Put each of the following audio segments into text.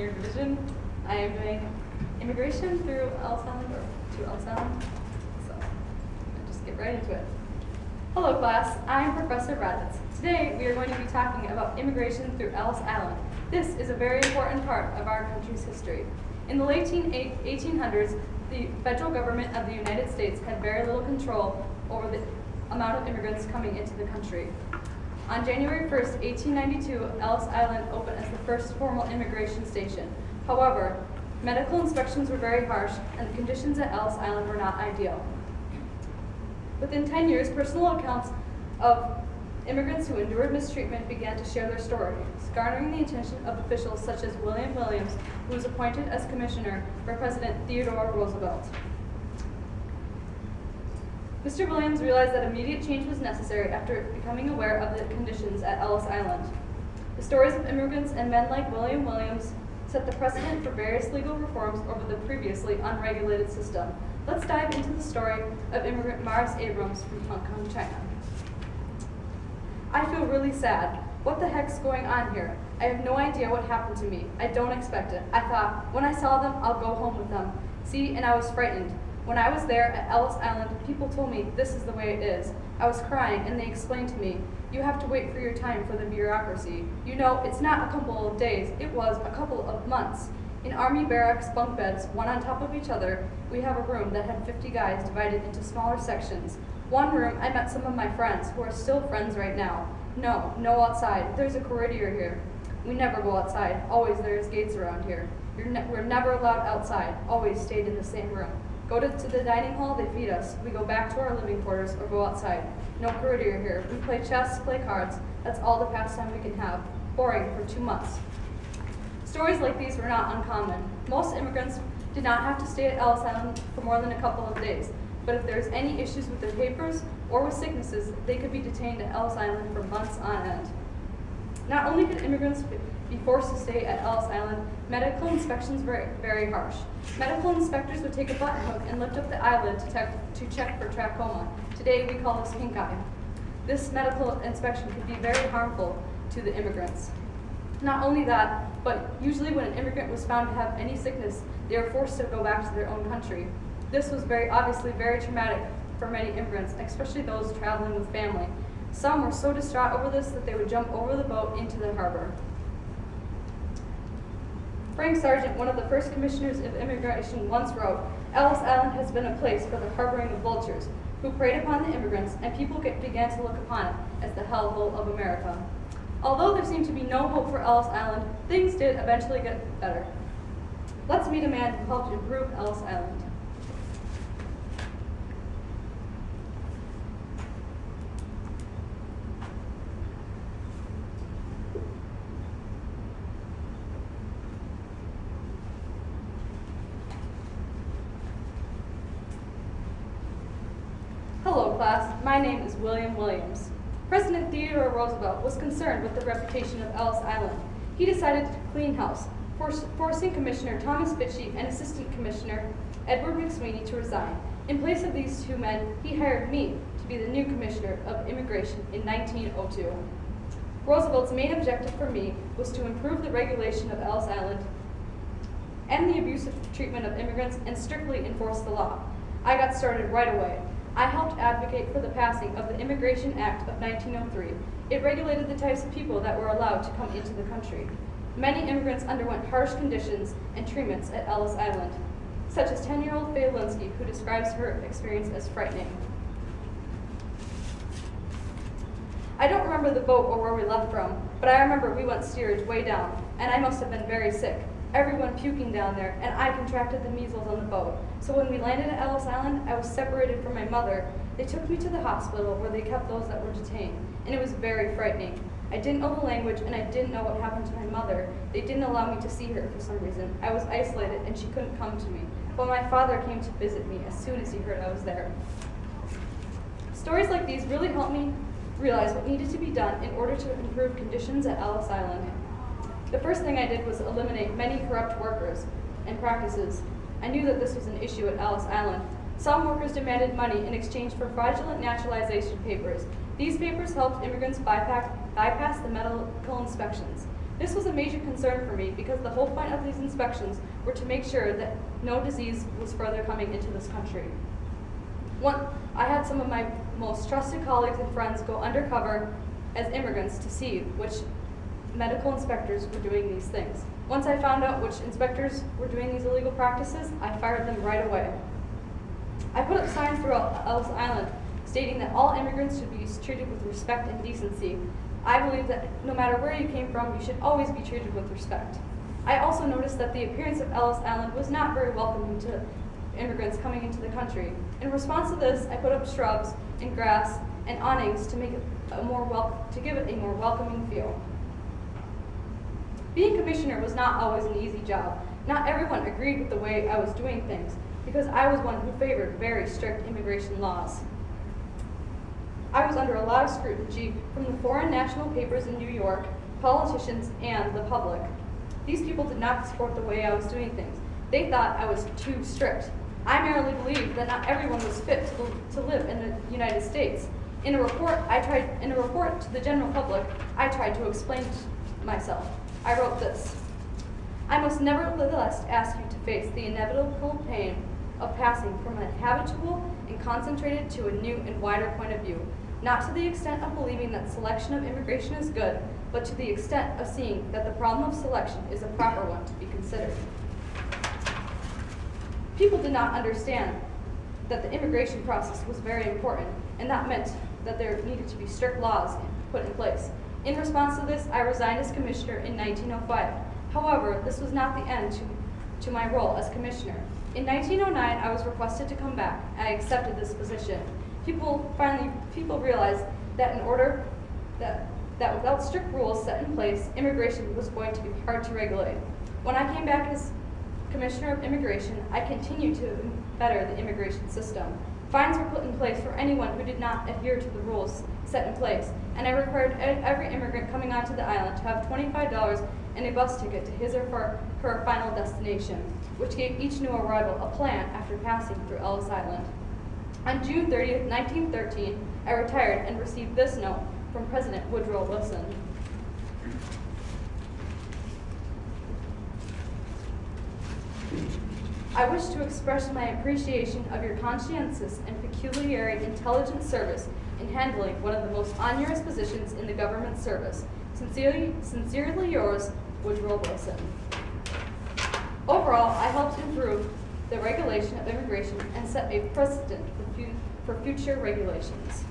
senior division. I am doing immigration through Ellis Island, or to Ellis Island. So I'll just get right into it. Hello class, I am Professor Radatz. Today we are going to be talking about immigration through Ellis Island. This is a very important part of our country's history. In the late 1800s, the federal government of the United States had very little control over the amount of immigrants coming into the country. On January 1st, 1892, Ellis Island opened as the first formal immigration station. However, medical inspections were very harsh and the conditions at Ellis Island were not ideal. Within 10 years, personal accounts of immigrants who endured mistreatment began to share their stories, garnering the attention of officials such as William Williams, who was appointed as commissioner by President Theodore Roosevelt. Mr. Williams realized that immediate change was necessary after becoming aware of the conditions at Ellis Island. The stories of immigrants and men like William Williams set the precedent for various legal reforms over the previously unregulated system. Let's dive into the story of immigrant Morris Abrams from Hong Kong, China. I feel really sad. What the heck's going on here? I have no idea what happened to me. I don't expect it. I thought, when I saw them, I'll go home with them. See, and I was frightened. When I was there at Ellis Island, people told me this is the way it is. I was crying and they explained to me, you have to wait for your time for the bureaucracy. You know, it's not a couple of days, it was a couple of months. In Army barracks bunk beds, one on top of each other, we have a room that had 50 guys divided into smaller sections. One room, I met some of my friends who are still friends right now. No outside. There's a corridor here. We never go outside. Always there's gates around here. We're never allowed outside. Always stayed in the same room. Go to the dining hall, they feed us. We go back to our living quarters or go outside. No corridor here. We play chess, play cards. That's all the pastime we can have. Boring for 2 months. Stories like these were not uncommon. Most immigrants did not have to stay at Ellis Island for more than a couple of days. But if there's any issues with their papers or with sicknesses, they could be detained at Ellis Island for months on end. Not only could immigrants be forced to stay at Ellis Island, medical inspections were very harsh. Medical inspectors would take a button hook and lift up the eyelid to check for trachoma. Today we call this pink eye. This medical inspection could be very harmful to the immigrants. Not only that, but usually when an immigrant was found to have any sickness, they were forced to go back to their own country. This was obviously very traumatic for many immigrants, especially those traveling with family. Some were so distraught over this that they would jump over the boat into the harbor. Frank Sargent, one of the first commissioners of immigration, once wrote, Ellis Island has been a place for the harboring of vultures, who preyed upon the immigrants, and people began to look upon it as the hellhole of America. Although there seemed to be no hope for Ellis Island, things did eventually get better. Let's meet a man who helped improve Ellis Island. Hello class, my name is William Williams. President Theodore Roosevelt was concerned with the reputation of Ellis Island. He decided to clean house, forcing Commissioner Thomas Fitchie and Assistant Commissioner Edward McSweeney to resign. In place of these two men, he hired me to be the new Commissioner of Immigration in 1902. Roosevelt's main objective for me was to improve the regulation of Ellis Island and the abusive treatment of immigrants and strictly enforce the law. I got started right away. I helped advocate for the passing of the Immigration Act of 1903. It regulated the types of people that were allowed to come into the country. Many immigrants underwent harsh conditions and treatments at Ellis Island, such as 10-year-old Faye Linsky, who describes her experience as frightening. I don't remember the boat or where we left from, but I remember we went steerage way down, and I must have been very sick. Everyone puking down there, and I contracted the measles on the boat. So when we landed at Ellis Island, I was separated from my mother. They took me to the hospital where they kept those that were detained, and it was very frightening. I didn't know the language, and I didn't know what happened to my mother. They didn't allow me to see her for some reason. I was isolated, and she couldn't come to me. But my father came to visit me as soon as he heard I was there. Stories like these really helped me realize what needed to be done in order to improve conditions at Ellis Island. The first thing I did was eliminate many corrupt workers and practices. I knew that this was an issue at Ellis Island. Some workers demanded money in exchange for fraudulent naturalization papers. These papers helped immigrants bypass the medical inspections. This was a major concern for me because the whole point of these inspections were to make sure that no disease was further coming into this country. I had some of my most trusted colleagues and friends go undercover as immigrants to see which medical inspectors were doing these things. Once I found out which inspectors were doing these illegal practices, I fired them right away. I put up signs throughout Ellis Island stating that all immigrants should be treated with respect and decency. I believe that no matter where you came from, you should always be treated with respect. I also noticed that the appearance of Ellis Island was not very welcoming to immigrants coming into the country. In response to this, I put up shrubs and grass and awnings to make it to give it a more welcoming feel. Being commissioner was not always an easy job. Not everyone agreed with the way I was doing things because I was one who favored very strict immigration laws. I was under a lot of scrutiny from the foreign national papers in New York, politicians, and the public. These people did not support the way I was doing things. They thought I was too strict. I merely believed that not everyone was fit to live in the United States. In a report to the general public, I tried to explain myself. I wrote this: I must nevertheless ask you to face the inevitable pain of passing from a habitual and concentrated to a new and wider point of view, not to the extent of believing that selection of immigration is good, but to the extent of seeing that the problem of selection is a proper one to be considered. People did not understand that the immigration process was very important, and that meant that there needed to be strict laws put in place. In response to this, I resigned as commissioner in 1905. However, this was not the end to my role as commissioner. In 1909, I was requested to come back. I accepted this position. People realized that that without strict rules set in place, immigration was going to be hard to regulate. When I came back as Commissioner of Immigration, I continued to better the immigration system. Fines were put in place for anyone who did not adhere to the rules set in place, and I required every immigrant coming onto the island to have $25 and a bus ticket to his or her final destination, which gave each new arrival a plan after passing through Ellis Island. On June 30th, 1913, I retired and received this note from President Woodrow Wilson. I wish to express my appreciation of your conscientious and peculiarly intelligent service in handling one of the most onerous positions in the government service. Sincerely yours, Woodrow Wilson. Overall, I helped improve the regulation of immigration and set a precedent for future regulations.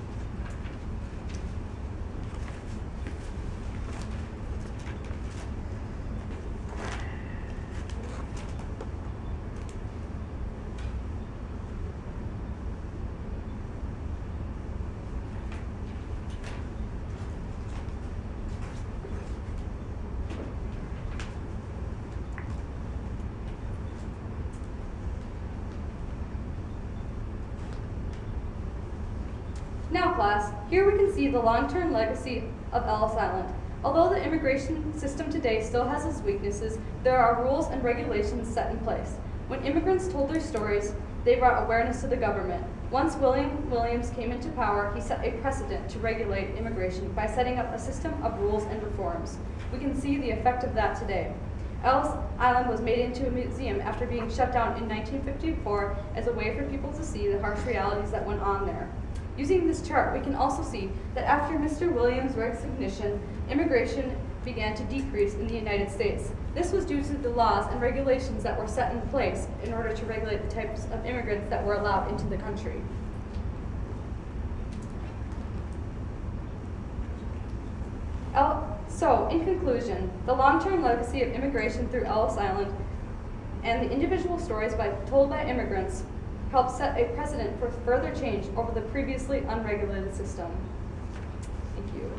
Now, class, here we can see the long-term legacy of Ellis Island. Although the immigration system today still has its weaknesses, there are rules and regulations set in place. When immigrants told their stories, they brought awareness to the government. Once William Williams came into power, he set a precedent to regulate immigration by setting up a system of rules and reforms. We can see the effect of that today. Ellis Island was made into a museum after being shut down in 1954 as a way for people to see the harsh realities that went on there. Using this chart, we can also see that after Mr. Williams' resignation, immigration began to decrease in the United States. This was due to the laws and regulations that were set in place in order to regulate the types of immigrants that were allowed into the country. So, in conclusion, the long-term legacy of immigration through Ellis Island and the individual stories told by immigrants helped set a precedent for further change over the previously unregulated system. Thank you.